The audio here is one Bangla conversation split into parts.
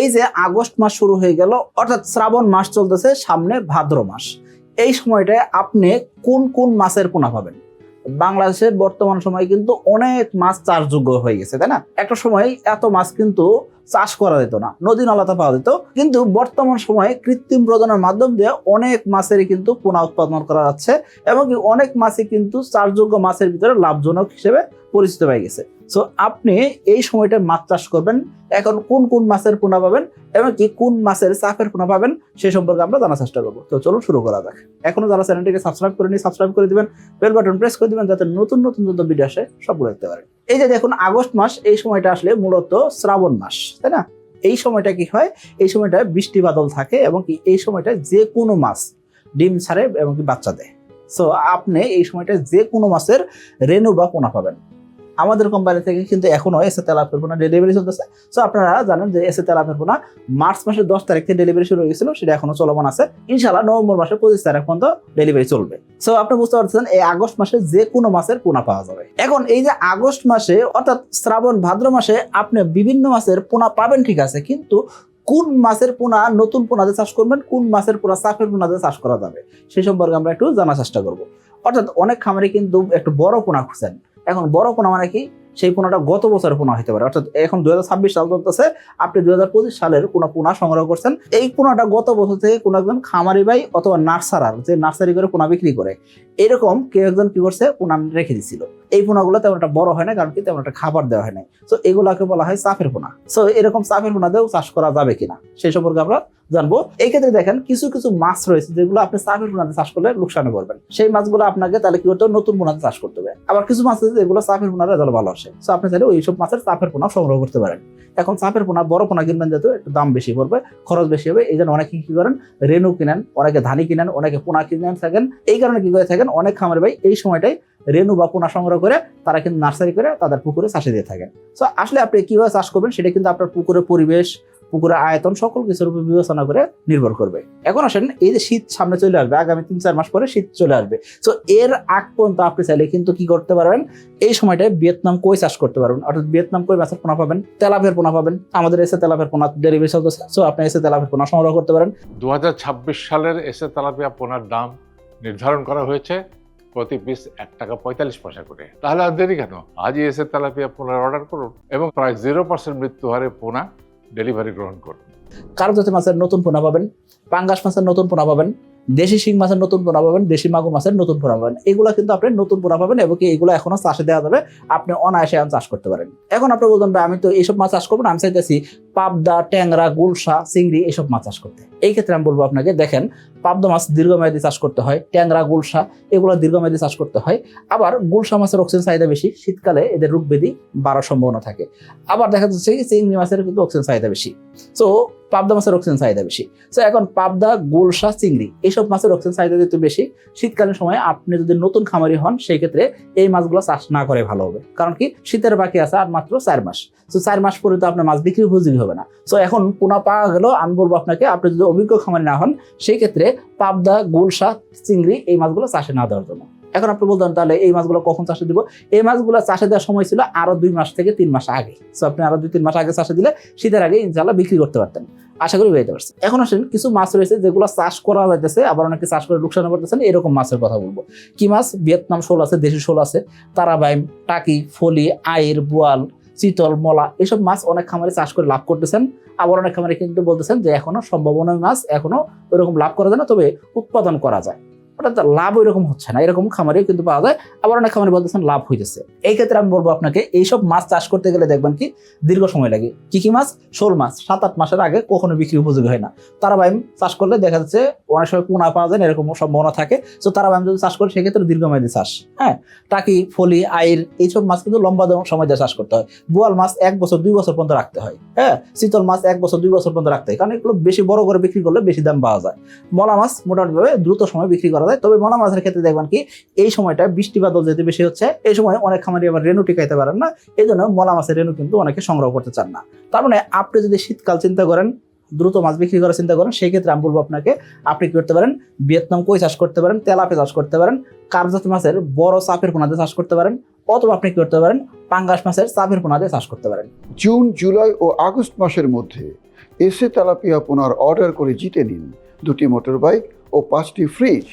এই যে আগস্ট মাস শুরু হয়ে গেল, অর্থাৎ শ্রাবণ মাস চলতেছে, সামনে ভাদ্র মাস। এই সময়টায় আপনি কোন কোন মাছের পোনা পাবেন? বাংলাদেশের বর্তমান সময়ে কিন্তু অনেক মাছ চাষযোগ্য হয়ে গেছে, তাই না? একটা সময় এত মাছ কিন্তু চাষ করা যেত না, নদী নালাতে পাওয়া যেত, কিন্তু বর্তমান সময়ে কৃত্রিম প্রজননের মাধ্যম দিয়ে অনেক মাছেরই কিন্তু পোনা উৎপাদন করা যাচ্ছে এবং অনেক মাছই কিন্তু চাষযোগ্য মাছের ভিতরে লাভজনক হিসেবে পরিচিত হয়ে গেছে। সো আপনি এই সময়টা মাছ চাষ করবেন, এখন কোন কোন মাছের পোনা পাবেন এবং কি কোন মাছের চাপের পোনা পাবেন সে সম্পর্কে আমরা জানার চেষ্টা করবো। তো চলুন শুরু করা যাক। এখনো যারা চ্যানেলটিকে সাবস্ক্রাইব করেনি সাবস্ক্রাইব করে দিবেন, বেল বাটন প্রেস করে দিবেন যাতে নতুন নতুন যত ভিডিও আসে সবগুলো দেখতে পারেন। এই যে দেখুন আগস্ট মাস, এই সময়টা আসলে মূলত শ্রাবণ মাস, তাই না? এই সময়টা কি হয়, এই সময়টা বৃষ্টি বাদল থাকে এবং কি এই সময়টা যে কোনো মাছ ডিম ছাড়ে এবং কি বাচ্চা দেয়। সো আপনি এই সময়টা যে কোনো মাছের রেনু বা পোনা পাবেন। আমাদের কোম্পানি থেকে কিন্তু এখনো এসে তেলাপিয়ার পোনা ডেলিভারি চলতেছে। সো আপনারা জানেন যে এসে তেলাপিয়ার পোনা মার্চ মাসের 10 তারিখ থেকে ডেলিভারি শুরু হয়ে গেছিল, সেটা এখনো চলমান আছে। ইনশাআল্লাহ নভেম্বর মাসের 25 তারিখ পর্যন্ত ডেলিভারি চলবে। সো আপনি বুঝতে পারছেন এই আগস্ট মাসে যে কোনো মাছের পোনা পাওয়া যাবে। এখন এই যে আগস্ট মাসে অর্থাৎ শ্রাবণ ভাদ্র মাসে আপনি বিভিন্ন মাছের পোনা পাবেন, ঠিক আছে, কিন্তু কোন মাছের পোনা নতুন পোনাতে চাষ করবেন, কোন মাছের পোনা চাপের পোনাতে চাষ করা যাবে সেই সম্পর্কে আমরা একটু জানার চেষ্টা করবো। অর্থাৎ অনেক খামারে কিন্তু একটু বড় পোনা খুঁজছেন। এখন বড় পোনা মানে কি, সেই পোনাটা গত বছরের পোনা হতে পারে। অর্থাৎ এখন 2026 সাল চলতেছে, আপনি 2025 সালের কোনো পোনা সংগ্রহ করছেন, এই পোনাটা গত বছর থেকে কোনো একজন খামারি ভাই অথবা নার্সারার যে নার্সারি করে পোনা বিক্রি করে, এরকম কেউ একজন কি করছে পোনা রেখে দিছিল। এই পোনাগুলো তেমন একটা বড় হয় না, কারণ কি তেমন একটা খাবার দেওয়া হয় না। সো এগুলাকে বলা হয় চাপের পোনা। সো এরকম চাপের পোনা দিয়েও চাষ করা যাবে কিনা সেই সম্পর্কে আমরা জানবো। এই ক্ষেত্রে দেখেন কিছু কিছু মাছ রয়েছে যেগুলো আপনি চাপের পোনাতে চাষ করলে লোকসানে পড়বেন, সেই মাছগুলো আপনাকে তাহলে কি করতে হবে, নতুন পোনাতে চাষ করতে হবে। আবার কিছু মাছ আছে যেগুলো চাপের পোনার রেজাল্ট ভালো আসে, সো আপনি চাইলে ওইসব মাছের চাপের পোনা সংগ্রহ করতে পারেন। এখন চাপের পোনা বড় পোনা কিনবেন যেহেতু একটু দাম বেশি পড়বে, খরচ বেশি হবে, এই জন্য অনেকে কি করেন রেনু কিনেন, অনেকে ধানি কিনেন, অনেকে পোনা কিনেন থাকেন। এই কারণে কি করে থাকেন, অনেক খামারি ভাই এই সময়টাই রেনু বা পোনা সংগ্রহ করে তারা কিন্তু নার্সারি করে তাদের পুকুরে চাষে দিয়ে থাকেন। সো আসলে আপনি কিভাবে চাষ করবেন সেটা কিন্তু আপনার পুকুরের পরিবেশ, পুকুরের আয়তন, সকল কিছুর উপর বিবেচনা করে নির্ভর করবে। এখন আসেন এই যে শীত সামনে চলে আসবে, আগামী 3-4 মাস পরে শীত চলে আসবে। সো এর আগ পর্যন্ত আপনি চাইলে কিন্তু কি করতে পারবেন, এই সময়টায় ভিয়েতনাম কই চাষ করতে পারবেন। অর্থাৎ ভিয়েতনাম কই মাছের পোনা পাবেন, তেলাপিয়ার পোনা পাবেন। আমাদের এসে তেলাপিয়ার পোনা ডেলিভারি চলতেছে, সো আপনি এসে তেলাপিয়ার পোনা সংগ্রহ করতে পারেন। 2026 সালের এসে তেলাপিয়া পোনার দাম নির্ধারণ করা হয়েছে প্রতি পিস 1.45 টাকা করে। তাহলে আর দেরি কেন, আজই এসে তেলাপিয়া পোনার অর্ডার করুন এবং প্রায় 0% মৃত্যু হারে পোনা ডেলিভারি গ্রহণ করুন। কারো জাতীয় মাছের নতুন পোনা পাবেন, পাঙ্গাস মাছের নতুন পোনা পাবেন, দেশি শিং মাছের নতুন পোনা পাবেন, দেশি মাগুর মাছের নতুন পোনা পাবেন। এগুলো কিন্তু আপনি নতুন পোনা পাবেন এবং এগুলো এখনো চাষে দেওয়া যাবে, আপনি অনায়াসে চাষ করতে পারেন। এখন আপনি বলবেন আমি তো এইসব মাছ চাষ করবো না, আমি চাইতেছি পাবদা, ট্যাংরা, গুলশা, চিংড়ি এইসব মাছ চাষ করতে। এই ক্ষেত্রে আমি বলবো আপনাকে, দেখেন পাবদা মাছ দীর্ঘমেয়াদী চাষ করতে হয়, ট্যাংরা, গুলশা এগুলো দীর্ঘমেয়াদী চাষ করতে হয়। আবার গুলশা মাছের অক্সিজেন চাহিদা বেশি, শীতকালে এদের রোগ ব্যাধি বাড়ার সম্ভাবনা থাকে। আবার দেখা যাচ্ছে চিংড়ি মাছের কিন্তু অক্সিজেন চাহিদা বেশি, সো পাবদা মাছের অক্সিজেন চাহিদা বেশি। সো এখন পাবদা, গুলশা, চিংড়ি এইসব মাছের অক্সিজেন চাহিদা যেহেতু বেশি, শীতকালীন সময় আপনি যদি নতুন খামারি হন সেই ক্ষেত্রে এই মাছগুলো চাষ না করে ভালো হবে। কারণ কি শীতের বাকি আছে আর মাত্র 4 মাস। সো 4 মাস পরে তো আপনার মাছ বিক্রি উপযোগী হবে না। সো এখন পোনা পাওয়া গেল, আমি বলবো আপনাকে, আপনি যদি অভিজ্ঞ খামারি না হন সেই ক্ষেত্রে পাবদা, গুলশা, চিংড়ি এই মাছগুলো চাষে না দেওয়ার জন্য। এখন আপনি বলতেন তাহলে এই মাছগুলো কখন চাষে দিব? এই মাছগুলো চাষে দেওয়ার সময় ছিল আরো 2 মাস থেকে 3 মাস আগে। সো আপনি আরো 2-3 মাস আগে চাষে দিলে শীতের আগে ইনশাআল্লাহ বিক্রি করতে পারতেন। আশা করি বুঝতে পারছেন। এখন আসেন কিছু মাছ রয়েছে যেগুলো চাষ করা যাইতেছে, আবার অনেকে চাষ করে লোকসান করতেছেন, এরকম মাছের কথা বলবো। কি মাছ? ভিয়েতনাম শোল আছে, দেশি শোল আছে, তারাবাইম, টাকি, ফলি, আইর, বোয়াল, চিতল, মলা এসব মাছ অনেক খামারে চাষ করে লাভ করতেছেন। আবার অনেক খামারে কিন্তু বলতেছেন যে এখনো সম্ভাবনা মাছ এখনো ওইরকম লাভ করা যায় না, তবে উৎপাদন করা যায়। অর্থাৎ লাভ ওইরকম হচ্ছে না, এরকম খামারেও কিন্তু পাওয়া যায়। আবার অনেক খামারে বলতেছেন লাভ হইতেছে। এই ক্ষেত্রে আমি বলবো আপনাকে এইসব মাছ চাষ করতে গেলে দেখবেন কি দীর্ঘ সময় লাগে। কি মাছ? শোল মাছ 7-8 মাসের আগে কখনো বিক্রি উপযোগী হয় না। তারাবাইম চাষ করলে দেখা যাচ্ছে অনেক সময় পোনা পাওয়া যায় না, এরকম সম্ভাবনা থাকে। সো তারাবাইম যদি চাষ করে সেক্ষেত্রে দীর্ঘমেয়াদী চাষ। হ্যাঁ, টাকি, ফলি, আইর এইসব মাছ কিন্তু লম্বা সময় দিয়ে চাষ করতে হয়। বোয়াল মাছ 1 বছর 2 বছর পর্যন্ত রাখতে হয়। হ্যাঁ, চিতল মাছ 1 বছর 2 বছর পর্যন্ত রাখতে হয়, কারণ এগুলো বেশি বড় করে বিক্রি করলে বেশি দাম পাওয়া যায়। মলা মাছ মোটামুটিভাবে দ্রুত সময় বিক্রি করা যায়, তবে মলা মাছের ক্ষেত্রে দেখবেন কি এই সময়টা বৃষ্টি বাদল যেতে বেশি হচ্ছে, এই সময় অনেক খামারি আবার রেনু টিকাইতে পারেন না, এই জন্য মলা মাছের রেনু কিন্তু অনেকে সংগ্রহ করতে চান না। তার মানে আপনি যদি শীতকাল চিন্তা করেন, দ্রুত মাছ বিক্রি করার চিন্তা করেন, সেই ক্ষেত্রে আমি বলবো আপনাকে আপনি কি করতে পারেন, ভিয়েতনাম কই চাষ করতে পারেন, তেলাপিয়া চাষ করতে পারেন, কার্পজাতীয় মাছের বড় চাপের পোনাতে চাষ করতে পারেন, অথবা আপনি কি করতে পারেন পাঙ্গাস মাছের চাপের পোনাতে চাষ করতে পারেন। জুন, জুলাই ও আগস্ট মাসের মধ্যে এসএ তেলাপিয়া পোনার অর্ডার করে জিতে নিন 2টি মোটর বাইক ও 5টি ফ্রিজ।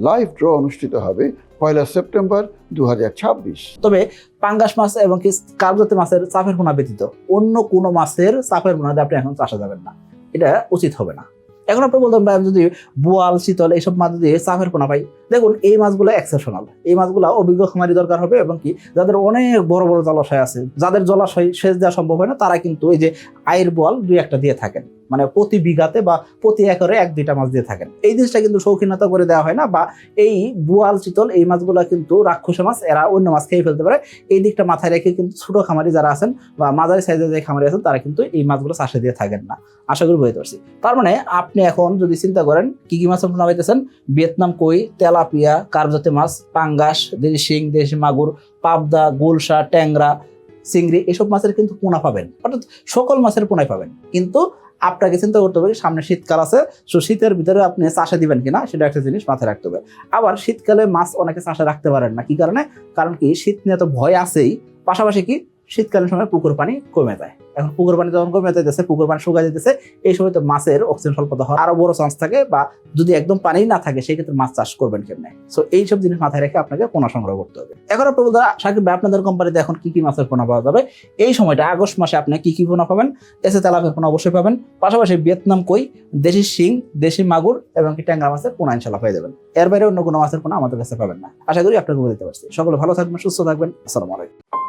লাইভ ড্র অনুষ্ঠিত হবে 1 সেপ্টেম্বর 2026। তবে পাঙ্গাস মাছ এবং কি কার্প জাতীয় মাছের চাপের পোনা ব্যতীত অন্য কোনো মাছের চাপের পোনা দিয়ে আপনি এখন চাষা যাবেন না, এটা উচিত হবে না। এখন আপনি বলতেন ভাই আমি যদি বোয়াল, শীতল এইসব মাছ দিয়ে চাপের পোনা পাই, দেখুন এই মাছগুলো এক্সেপশনাল। এই মাছগুলো অভিজ্ঞ খামারি দরকার হবে এবং কি যাদের অনেক বড় বড় জলাশয় আছে, যাদের জলাশয় সেচ দেওয়া সম্ভব হয় না, তারা কিন্তু এই যে আয়ের বোয়াল 2-1টা দিয়ে থাকেন, মানে প্রতি বিঘাতে বা প্রতি একরে 1-2টা মাছ দিয়ে থাকেন। এই জিনিসটা কিন্তু শৌখিনতা করে দেওয়া হয় না, বা এই বোয়াল, চিতল এই মাছগুলো কিন্তু রাক্ষসে মাছ, এরা অন্য মাছ খেয়ে ফেলতে পারে। এই দিকটা মাথায় রেখে কিন্তু ছোট খামারি যারা আছেন বা মাঝারি সাইজের যে খামারি আছেন, তারা কিন্তু এই মাছগুলো চাষে দিয়ে থাকেন না। আশা করি বুঝতে পারছি। তার মানে আপনি এখন যদি চিন্তা করেন কি কি মাছ আপনারা পাইতেছেন, ভিয়েতনাম কই, তেলাপিয়া, কার্প জাতীয় মাছ, পাঙ্গাস, দেশি শিং, দেশি মাগুর, পাবদা, গুলশা, ট্যাংরা, চিংড়ি, এসব মাছের কিন্তু পোনা পাবেন, অর্থাৎ সকল মাছের পোনাই পাবেন। কিন্তু আপনাকে চিন্তা করতে হবে সামনে শীতকাল আছে, সো শীতের ভিতরে আপনি চাষে দিবেন কিনা সেটা একটা জিনিস মাথায় রাখতে হবে। আবার শীতকালে মাছ অনেকে চাষে রাখতে পারেন না, কি কারণে? কারণ কি শীত নিয়ে তো ভয় আছেই, পাশাপাশি কি শীতকালীন সময় পুকুর পানি কমে যায়। এখন পুকুর পানি যখন কমে যাইতেছে, পুকুর পানি শুকায় যেতেছে, এই সময় তো মাছের অক্সিজেন স্বল্পতা হওয়ার আরো বড় চান্স থাকে, বা যদি একদম পানি না থাকে সেই ক্ষেত্রে মাছ চাষ করবেন কেমনে। সো এইসব জিনিস মাথায় রেখে আপনাকে পোনা সংগ্রহ করতে হবে। এখন আপনি বলতে সাকিব ভাই আপনাদের কোম্পানিতে এখন কি কি মাছের পোনা পাওয়া যাবে? এই সময়টা আগস্ট মাসে আপনি কি কি পোনা পাবেন? এসে তেলাপিয়ার পোনা অবশ্যই পাবেন, পাশাপাশি ভিয়েতনাম কই, দেশি শিং, দেশি মাগুর এবং কি ট্যাংরা মাছের পোনা ইনশাল্লাহ পেয়ে যাবেন। এর বাইরে অন্য কোনো মাছের পোনা আমাদের কাছে পাবেন না। আশা করি আপনাকে বলতে পারছি। সকলে ভালো থাকবেন, সুস্থ থাকবেন। আসসালামু আলাইকুম।